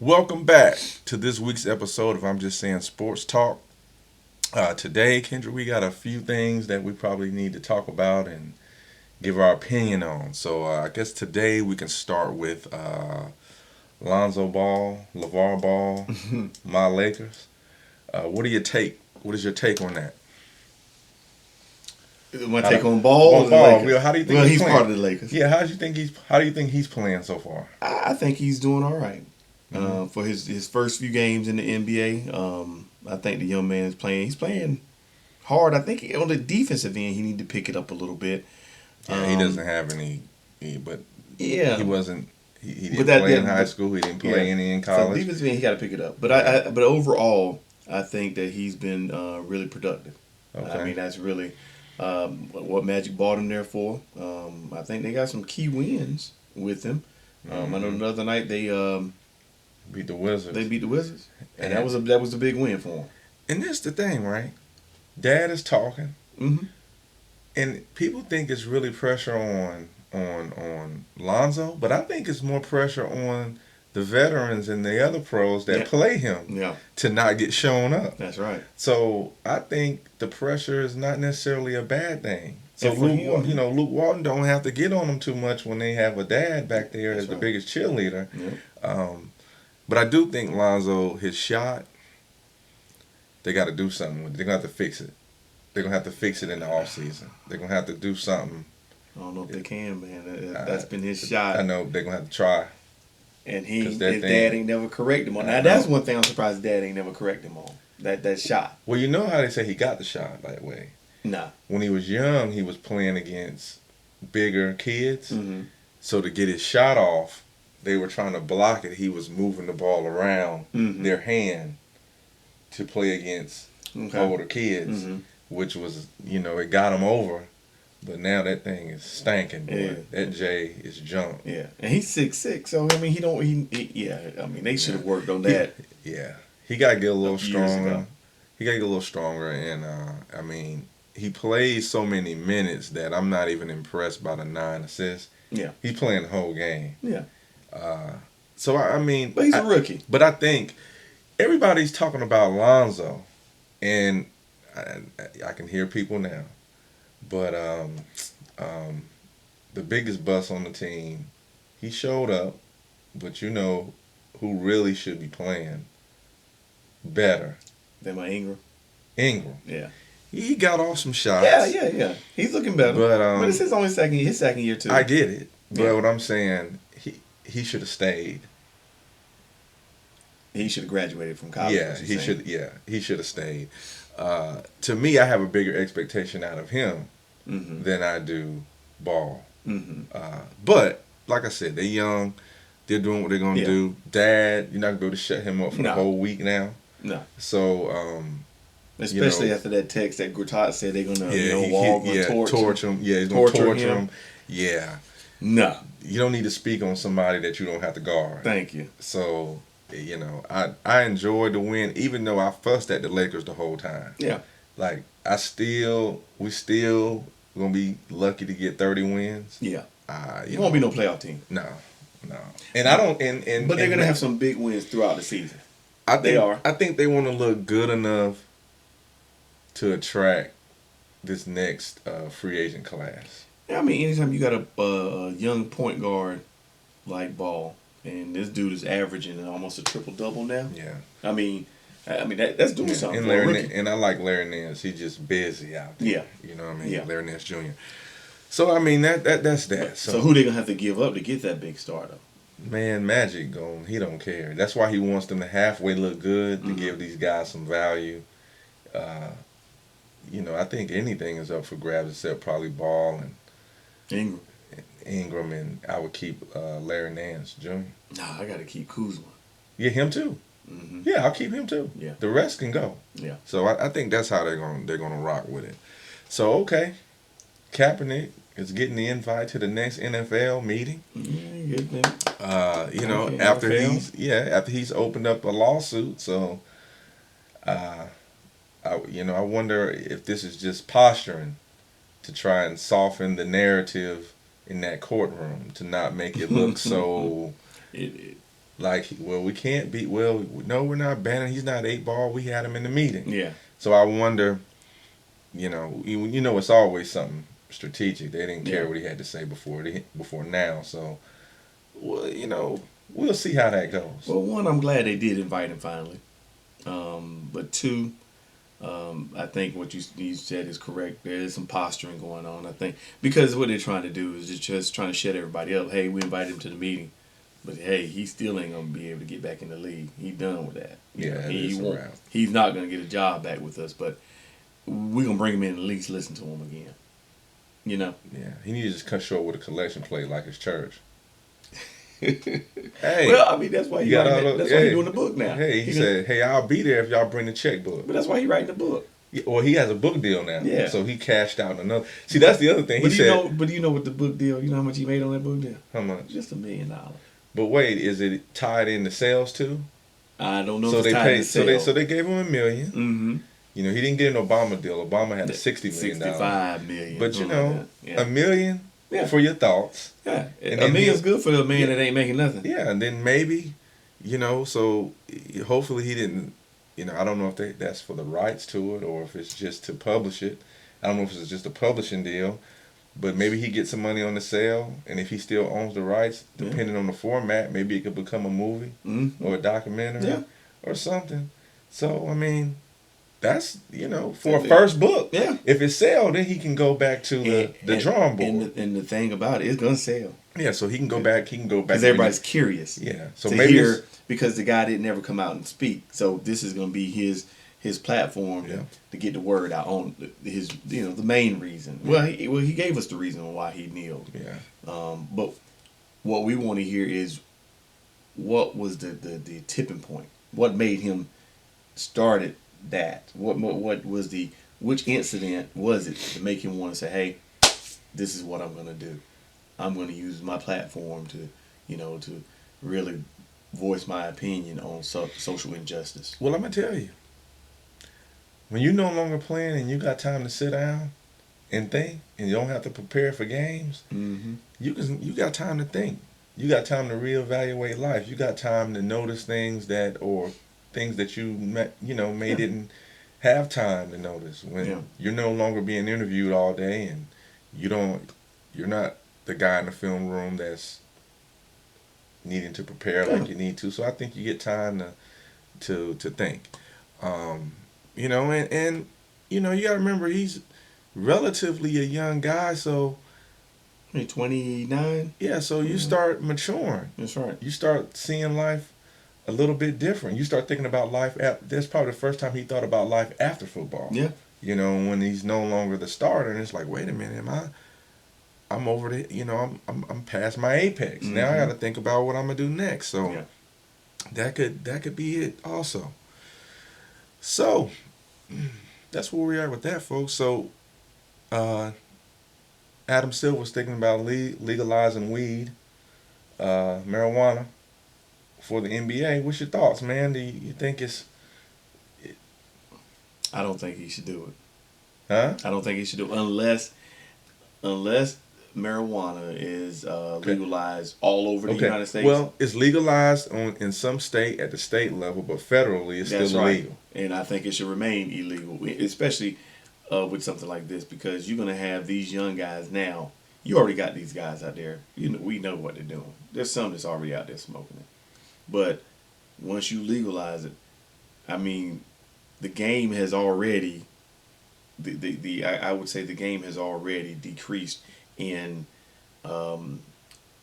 Welcome back to this week's episode of I'm Just Saying Sports Talk. Today, Kendra, we got a few things that we probably need to talk about and give our opinion on. So I guess today we can start with Lonzo Ball, Lavar Ball, my Lakers. What do you take? What is your take on that? My take on Ball. Ball. How do you think he's playing? part of the Lakers. Yeah, how do you think he's playing so far? I think he's doing all right. For his first few games in the NBA, I think the young man is playing. He's playing hard. I think on the defensive end, he need to pick it up a little bit. Yeah, he doesn't have any, but yeah, he wasn't. He didn't play in high school. He didn't play any in college. So defensive end, he got to pick it up. But but overall, I think that he's been really productive. Okay. I mean, that's really what Magic bought him there for. I think they got some key wins with him. I know the other night they beat the Wizards. They beat the Wizards, and that was a big win for him. And that's the thing, right? Dad is talking, and people think it's really pressure on Lonzo, but I think it's more pressure on the veterans and the other pros that play him to not get shown up. That's right. So I think the pressure is not necessarily a bad thing. So Luke Walton don't have to get on them too much when they have a dad back there as the biggest cheerleader. Yeah. But I do think Lonzo, his shot, they got to do something with it. They're going to have to fix it. They're going to have to fix it in the offseason. They're going to have to do something. I don't know if they can, man. That's been his shot. I know they're going to have to try. And his dad ain't never corrected him on. Now, that's one thing I'm surprised his dad ain't never corrected him on. That shot. Well, you know how they say he got the shot that way? Nah. When he was young, he was playing against bigger kids. So to get his shot off, they were trying to block it. He was moving the ball around their hand to play against older kids, which was, it got him over. But now that thing is stanking, boy. Yeah. That J is junk. Yeah, and he's 6'6", so I mean, they should have worked on that. He got to get a little stronger. He got to get a little stronger, and he plays so many minutes that I'm not even impressed by the 9 assists. Yeah, he's playing the whole game. Yeah. But he's a rookie. But I think everybody's talking about Lonzo, and I can hear people now. But the biggest bust on the team, he showed up, but who really should be playing better? Than my Ingram. Yeah. He got off some shots. Yeah. He's looking better. But it's his second year too. I get it. But what I'm saying, he should have stayed. He should have graduated from college. Yeah, he should. Yeah, he should have stayed. To me, I have a bigger expectation out of him than I do Ball. But like I said, they're young. They're doing what they're gonna do. Dad, you're not gonna be able to shut him up for the whole week now. No. So, especially after that text that Gortat said they're gonna torch him. Yeah, he's gonna torch him. Yeah. No. You don't need to speak on somebody that you don't have to guard. Thank you. So, I enjoyed the win, even though I fussed at the Lakers the whole time. Yeah. Like, we still gonna be lucky to get 30 wins. Yeah. You won't be no playoff team. No. And I don't. But they're gonna have some big wins throughout the season. I think they want to look good enough to attract this next free agent class. Yeah, anytime you got a young point guard like Ball, and this dude is averaging almost a triple-double now. Yeah. That's doing something. And I like Larry Nance. He's just busy out there. Yeah. You know what I mean? Yeah. Larry Nance Jr. So that's that. So who they gonna have to give up to get that big startup? Man, Magic gone. He don't care. That's why he wants them to halfway look good to give these guys some value. I think anything is up for grabs except probably Ball and Ingram, and I would keep Larry Nance Jr. Nah, I gotta keep Kuzma. Yeah, him too. Yeah, I'll keep him too. Yeah, the rest can go. Yeah. So I think that's how they're gonna rock with it. So okay, Kaepernick is getting the invite to the next NFL meeting. Good man. After he's opened up a lawsuit. So, I wonder if this is just posturing to try and soften the narrative in that courtroom to not make it look so Like, well, we can't beat. Well, no, we're not banning. He's not 8 ball. We had him in the meeting. Yeah. So I wonder, it's always something strategic. They didn't care Yeah. what he had to say before now. So, well, we'll see how that goes. Well, one, I'm glad they did invite him finally. But two, I think what you said is correct. There is some posturing going on. I think because what they're trying to do is just trying to shut everybody up. Hey, we invited him to the meeting, but hey, he still ain't gonna be able to get back in the league. He's done with that. He won't. He's not gonna get a job back with us. But we're gonna bring him in and at least listen to him again. Yeah, he needs to just cut short with a collection plate like his church. Hey, well, I mean that's why he's doing the book now. Hey, he said, "Hey, I'll be there if y'all bring the checkbook." But that's why he's writing the book. Yeah, well, he has a book deal now. Yeah. So he cashed out another. See, that's the other thing. But you know what the book deal? You know how much he made on that book deal? How much? Just $1 million. But wait, is it tied into sales too? I don't know. So if it's they tied paid. to sales. So they gave him $1 million. Mm-hmm. He didn't get an Obama deal. Obama had a $60 million. $65 million. But $1 million for your thoughts. Yeah, $1 million's good for a man that ain't making nothing. Yeah, and then maybe, so hopefully he didn't. I don't know if that's for the rights to it or if it's just to publish it. I don't know if it's just a publishing deal, but maybe he gets some money on the sale, and if he still owns the rights, depending on the format, maybe it could become a movie or a documentary or something. So I mean, that's for a first book. Yeah. If it sells, then he can go back to the drawing board. And the thing about it, it's gonna sell. Yeah, so he can go back. He can go back because everybody's curious. Yeah, so to maybe hear because the guy didn't ever come out and speak. So this is gonna be his platform to get the word out on his the main reason. Well, he gave us the reason why he kneeled. Yeah. But what we want to hear is what was the tipping point? What made him started that? What was which incident was it to make him want to say, hey, this is what I'm gonna do. I'm gonna use my platform to to really voice my opinion on social injustice. Well, I'm gonna tell you, when you're no longer playing and you got time to sit down and think, and you don't have to prepare for games, you got time to think. You got time to reevaluate life. You got time to notice things that you may didn't have time to notice when you're no longer being interviewed all day and you're not the guy in the film room that's needing to prepare like you need to. So I think you get time to think. And you gotta remember he's relatively a young guy, so 29. Yeah, so you start maturing. That's right. You start seeing life a little bit different. You start thinking about life. That's probably the first time he thought about life after football. Yeah. When he's no longer the starter, and it's like, wait a minute, I'm over the, I'm past my apex. Now I got to think about what I'm gonna do next. So that could be it also. So that's where we are with that, folks. So Adam Silva was thinking about legalizing weed, marijuana for the NBA. What's your thoughts, man? Do you think it's? I don't think he should do it. Huh? I don't think he should do it unless marijuana is legalized all over the United States. Well, it's legalized in some state at the state level, but federally it's still illegal. And I think it should remain illegal, especially with something like this, because you're going to have these young guys now. You already got these guys out there. We know what they're doing. There's some that's already out there smoking it. But once you legalize it, I mean, the game has already, I would say the game has already decreased in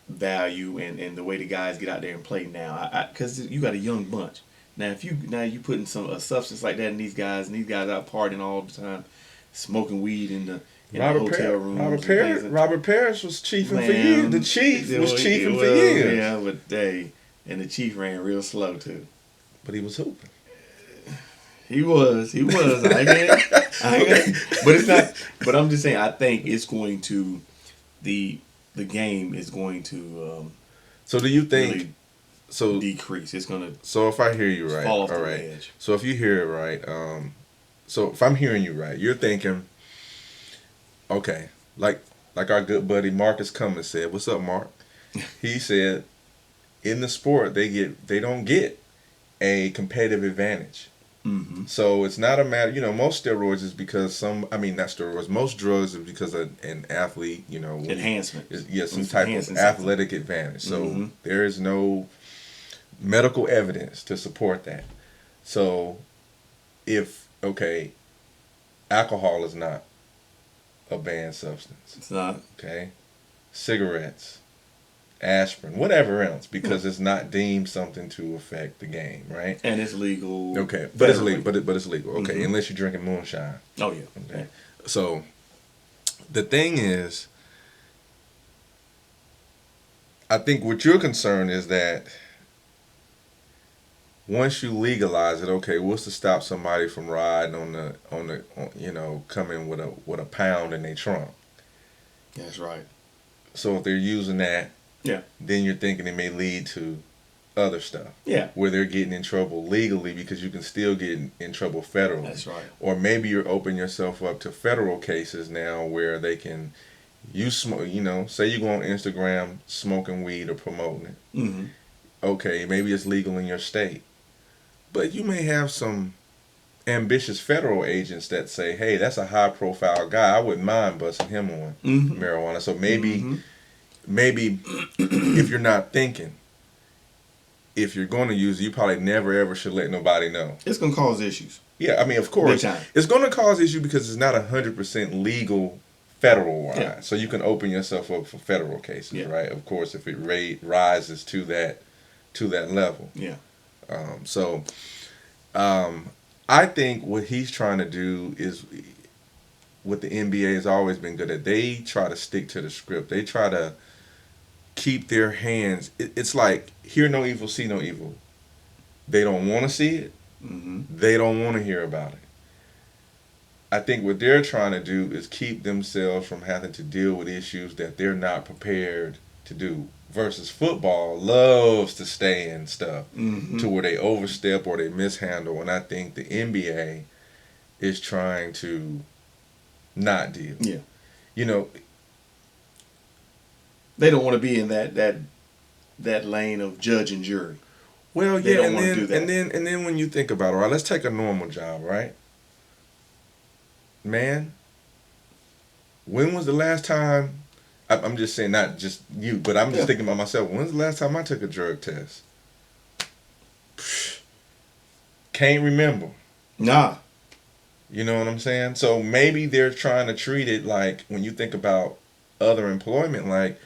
value and the way the guys get out there and play now. Because you got a young bunch. Now, if you putting a substance like that in these guys, and these guys out partying all the time, smoking weed in the hotel rooms. Robert Parrish was chiefing for years. The chief was chiefing for years. Yeah, but and the chief ran real slow too. But he was hooping. He was. I ain't but it's not. But I'm just saying. I think it's going to the game is going to. So do you think? Really so decrease. It's gonna. So if I hear you right, fall off all the right. edge. So if you hear it right, so if I'm hearing you right, you're thinking, okay, like our good buddy Marcus Cummins said. What's up, Mark? He said, in the sport they don't get a competitive advantage. Mm-hmm. So it's not a matter, most steroids is because not steroids, most drugs is because of an athlete, Enhancement. Some type of athletic advantage. So Mm-hmm. there is no medical evidence to support that. So alcohol is not a banned substance. It's not. Okay. Cigarettes, aspirin, whatever else, because it's not deemed something to affect the game, right? And it's legal. Okay, but it's legal. But it's legal. Okay, Mm-hmm. unless you're drinking moonshine. Oh yeah. Okay, so the thing is, I think what your concern is that once you legalize it, okay, what's to stop somebody from riding coming with a pound in their trunk? That's right. So if they're using that, yeah, then you're thinking it may lead to other stuff. Yeah. Where they're getting in trouble legally because you can still get in trouble federally. That's right. Or maybe you're opening yourself up to federal cases now where they can, say you go on Instagram smoking weed or promoting it. Mm-hmm. Okay, maybe it's legal in your state. But you may have some ambitious federal agents that say, hey, that's a high profile guy. I wouldn't mind busting him on marijuana. So maybe if you're not thinking, if you're going to use it, you probably never ever should let nobody know. It's going to cause issues. Yeah, I mean, of course. Big time. It's going to cause issues because it's not 100% legal federal-wise. Yeah. So you can open yourself up for federal cases, right? Of course, if it rises to that level. Yeah. I think what he's trying to do is what the NBA has always been good at. They try to stick to the script. They try to keep their hands. It's like, hear no evil, see no evil. They don't want to see it. Mm-hmm. They don't want to hear about it. I think what they're trying to do is keep themselves from having to deal with issues that they're not prepared to do. Versus football loves to stay in stuff to where they overstep or they mishandle. And I think the NBA is trying to not deal. Yeah. They don't want to be in that lane of judge and jury. Well, yeah, and then when you think about it, all right, let's take a normal job, right? Man, when was the last time? I'm just saying, not just you, but I'm just thinking about myself. When's the last time I took a drug test? Can't remember. Nah. You know what I'm saying? So maybe they're trying to treat it like, when you think about other employment, like,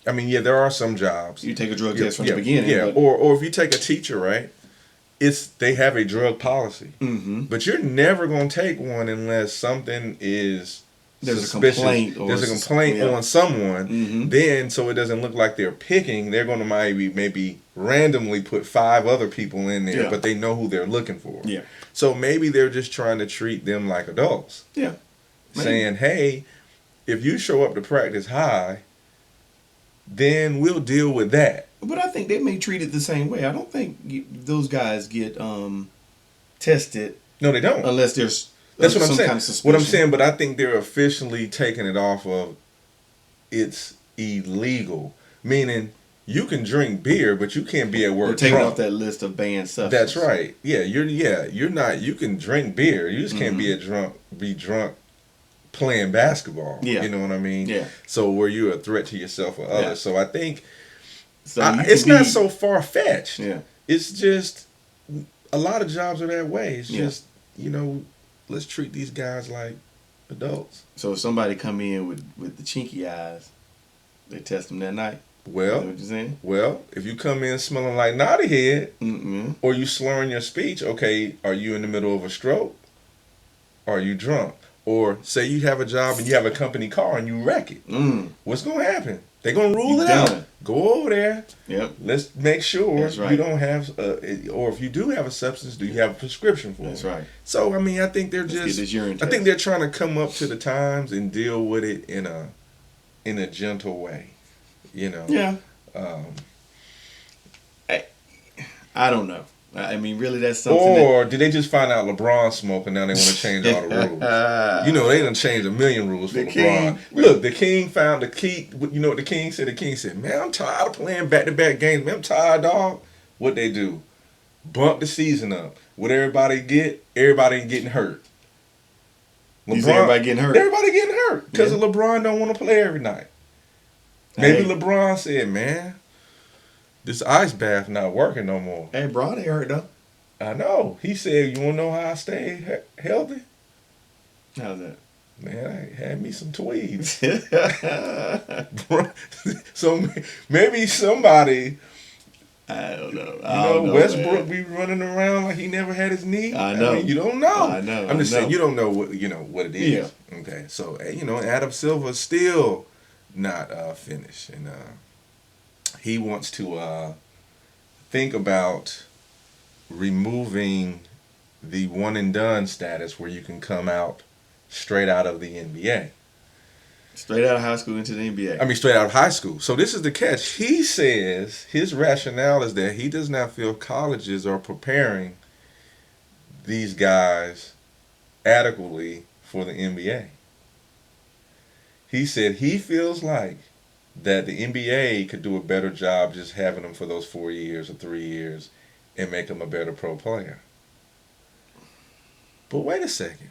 I mean, yeah, there are some jobs. You take a drug test from the beginning. Yeah, or if you take a teacher, right? They have a drug policy. Mm-hmm. But you're never going to take one unless something is suspicious. There's a complaint on someone. Mm-hmm. Then, so it doesn't look like they're picking, they're going to maybe randomly put 5 other people in there, but they know who they're looking for. Yeah. So maybe they're just trying to treat them like adults. Yeah. Maybe. Saying, hey, if you show up to practice high, then we'll deal with that. But I think they may treat it the same way. I don't think those guys get tested. No, they don't. Unless there's that's what I'm saying. Kind of what I'm saying, but I think they're officially taking it off of it's illegal. Meaning you can drink beer, but you can't be at work. They're taking off that list of banned substances. That's right. Yeah, you're not. You can drink beer. You just can't be drunk playing basketball. Yeah. You know what I mean? Yeah. So where you're a threat to yourself or others. Yeah. So I think it's not so far fetched. Yeah. It's just a lot of jobs are that way. It's just let's treat these guys like adults. So if somebody come in with the chinky eyes, they test them that night. Well, you know what you're saying? Well, if you come in smelling like naughty head, or you slurring your speech, okay, are you in the middle of a stroke? Are you drunk? Or say you have a job and you have a company car and you wreck it. What's going to happen? They're going to rule it out. Go over there. Yep. Let's make sure right. you don't have, or if you do have a substance, do you have a prescription for it? That's right. So, I mean, I think they're I think they're trying to come up to the times and deal with it in a gentle way. You know? Yeah. I don't know. I mean, really, that's something. Or did they just find out LeBron smoking? Now they want to change all the rules. You know, they done changed a million rules for LeBron. Look, the King found the key. You know what the King said? The King said, "Man, I'm tired of playing back-to-back games. Man, I'm tired, dog." What they do? Bump the season up. What everybody get? Everybody getting hurt. LeBron, everybody getting hurt. Everybody getting hurt because LeBron don't want to play every night. Maybe LeBron said, "Man, this ice bath not working no more." Hey, bro, they hurt though. I know. He said, "You want to know how I stay healthy?" How's that? Man, I had me some tweeds. So maybe somebody. I don't know. You know, Westbrook be running around like he never had his knee. I know. I mean, you don't know. I know. I'm just saying you don't know what what it is. Yeah. Okay. So Adam Silva still not finished, and he wants to think about removing the one and done status where you can come out straight out of the NBA. Straight out of high school into the NBA. I mean, straight out of high school. So this is the catch. He says his rationale is that he does not feel colleges are preparing these guys adequately for the NBA. He said he feels like that the NBA could do a better job just having them for those 4 years or 3 years and make them a better pro player. But wait a second.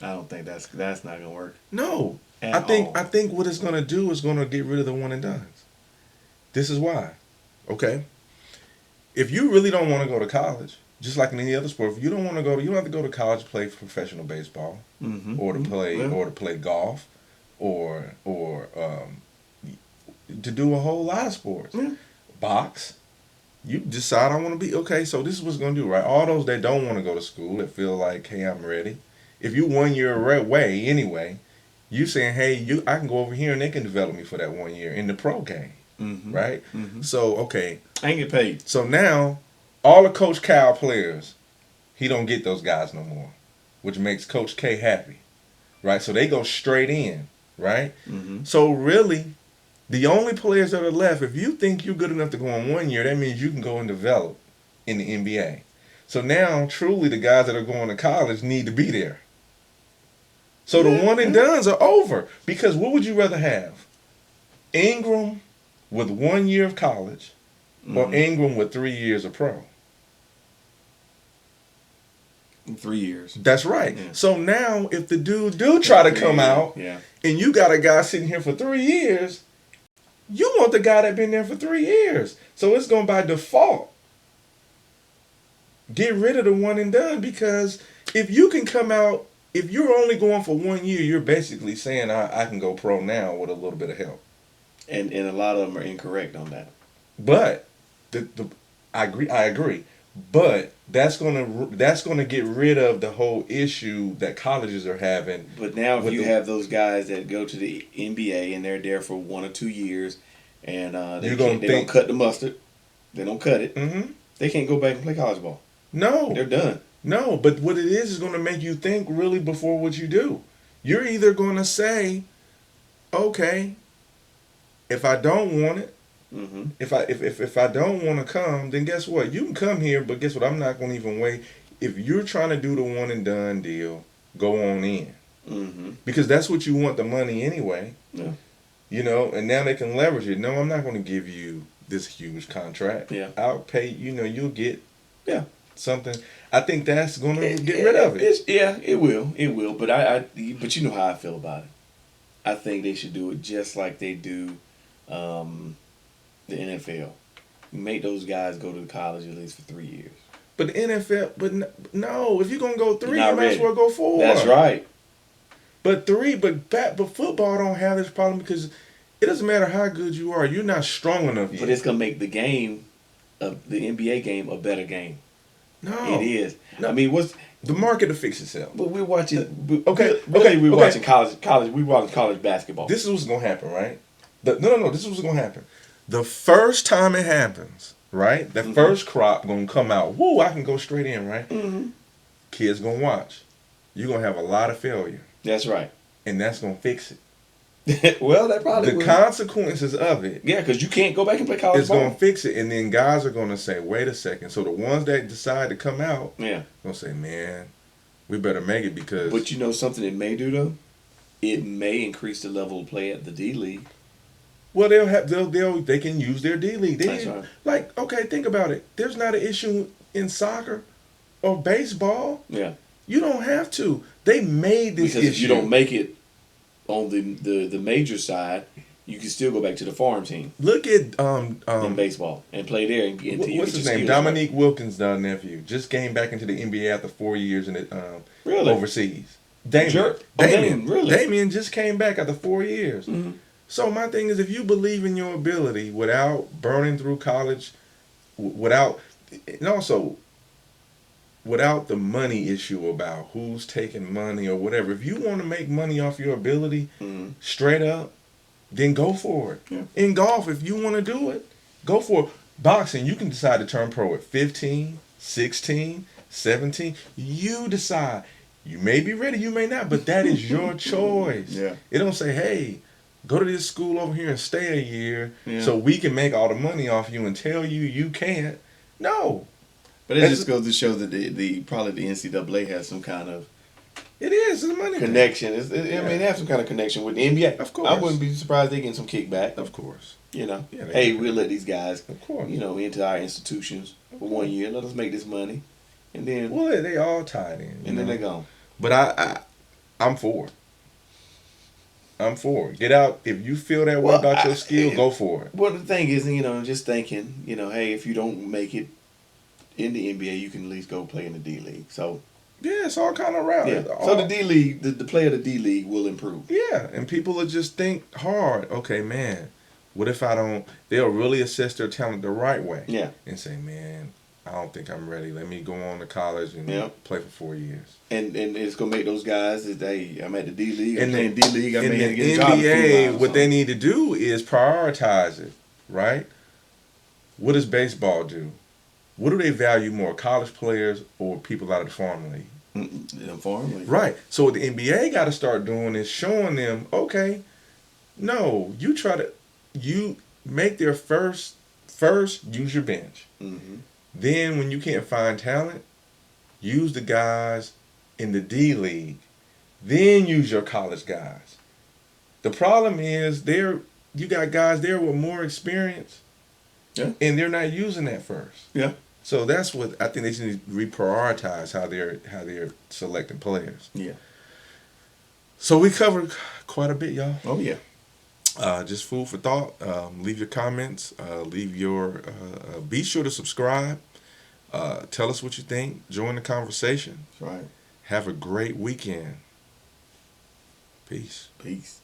I don't think that's not gonna work. No. I think what it's gonna do is gonna get rid of the one and dones. This is why. Okay. If you really don't want to go to college, just like in any other sport, if you don't want to go, you don't have to go to college to play professional baseball, or to play golf, or to do a whole lot of sports. Box. You decide I want to be okay. So this is what's gonna do, right? All those that don't want to go to school that feel like, hey, I'm ready. If you 1 year away anyway, you saying, hey, I can go over here and they can develop me for that 1 year in the pro game, right? So okay, I ain't get paid. So now all the Coach Cal players, he don't get those guys no more, which makes Coach K happy, right? So they go straight in, right? So really, the only players that are left, if you think you're good enough to go in 1 year, that means you can go and develop in the NBA. So now, truly, the guys that are going to college need to be there. So the one and dones are over. Because what would you rather have? Ingram with 1 year of college or Ingram with 3 years of pro? 3 years. That's right. Yeah. So now if the dude do try to come out and you got a guy sitting here for 3 years, you want the guy that been there for 3 years. So it's going by default. Get rid of the one and done, because if you can come out, if you're only going for 1 year, you're basically saying I can go pro now with a little bit of help. And a lot of them are incorrect on that. But I agree. But that's gonna get rid of the whole issue that colleges are having. But now if you have those guys that go to the NBA and they're there for 1 or 2 years and they don't cut the mustard, they don't cut it, they can't go back and play college ball. No. They're done. No, but what it is going to make you think really before what you do. You're either going to say, okay, if I don't want it, if I don't want to come, then guess what? You can come here, but guess what? I'm not going to even wait. If you're trying to do the one and done deal, go on in. Because that's what you want, the money anyway. Yeah. You know, and now they can leverage it. No, I'm not going to give you this huge contract. Yeah. I'll pay, you'll get something. I think that's going to get rid of it. It will. It will. But but you know how I feel about it. I think they should do it just like they do the NFL. Make those guys go to college at least for 3 years. But the NFL, no, if you're going to go 3, you might as well go 4. That's right. But football don't have this problem because it doesn't matter how good you are. You're not strong enough yet. But it's going to make the game, the NBA game, a better game. No. It is. No. I mean, the market will fix itself. But we're watching. We're watching college. We're watching college basketball. This is what's going to happen, right? No. This is what's going to happen. The first time it happens, right? The first crop going to come out. Woo! I can go straight in, right? Kids going to watch. You're going to have a lot of failure. That's right. And that's going to fix it. Well, that probably The will. consequences of it Yeah, because you can't go back and play college is ball. going to fix it. And then guys are going to say, wait a second. So the ones that decide to come out, Yeah. going to say, man, we better make it because. But you know something it may do though? It may increase the level of play at the D League. Well, they can use their D League. That's right. Like, okay, think about it. There's not an issue in soccer or baseball. Yeah. You don't have to. They made this Because issue. if you don't make it on the major side, you can still go back to the farm team Look at in baseball and play there and get what's his name? Dominique Wilkins' nephew just came back into the NBA after 4 years in it Really? overseas. Damien, really? Damien just came back after 4 years. Mm-hmm. So my thing is, if you believe in your ability without burning through college, and also without the money issue about who's taking money or whatever, if you want to make money off your ability, straight up, then go for it. Yeah. In golf, if you want to do it, go for it. Boxing, you can decide to turn pro at 15, 16, 17. You decide. You may be ready, you may not, but that is your choice. Yeah. It don't say, hey, go to this school over here and stay a year Yeah. so we can make all the money off you and tell you you can't. No. But it just goes to show that the probably the NCAA has some kind of It is. It's a money connection. I mean, they have some kind of connection with the NBA. Of course. I wouldn't be surprised they getting some kickback. Of course. You know, Yeah, hey, we'll let these guys, Of course. into our institutions for 1 year. Let us make this money, and then Well, they all tied in. and then they're gone. But I'm for it. I'm for it. Get out. If you feel that way about your skill, go for it. Well, the thing is, just thinking, hey, if you don't make it in the NBA, you can at least go play in the D League. So Yeah, it's all kind of route. yeah. So the D League, the play of the D League will improve. Yeah, and people will just think hard. Okay, man, what if I don't? They'll really assess their talent the right way. Yeah. And say, man, I don't think I'm ready. Let me go on to college and play for 4 years. And it's gonna make those guys that I'm at the D League. And I'm playing then D League. I in may the get a job. NBA, what they need to do is prioritize it, right? What does baseball do? What do they value more, college players or people out of the farm league? The farm league. Right. So what the NBA got to start doing is showing them, okay, no, you make their first use your bench. Mm-hmm. Then when you can't find talent, use the guys in the D League. Then use your college guys. The problem is you got guys there with more experience. Yeah. And they're not using that first. Yeah. So that's what I think they should reprioritize how they're selecting players. Yeah. So we covered quite a bit, y'all. Oh yeah. Just food for thought. Leave your comments. Be sure to subscribe. Tell us what you think. Join the conversation. That's right. Have a great weekend. Peace. Peace.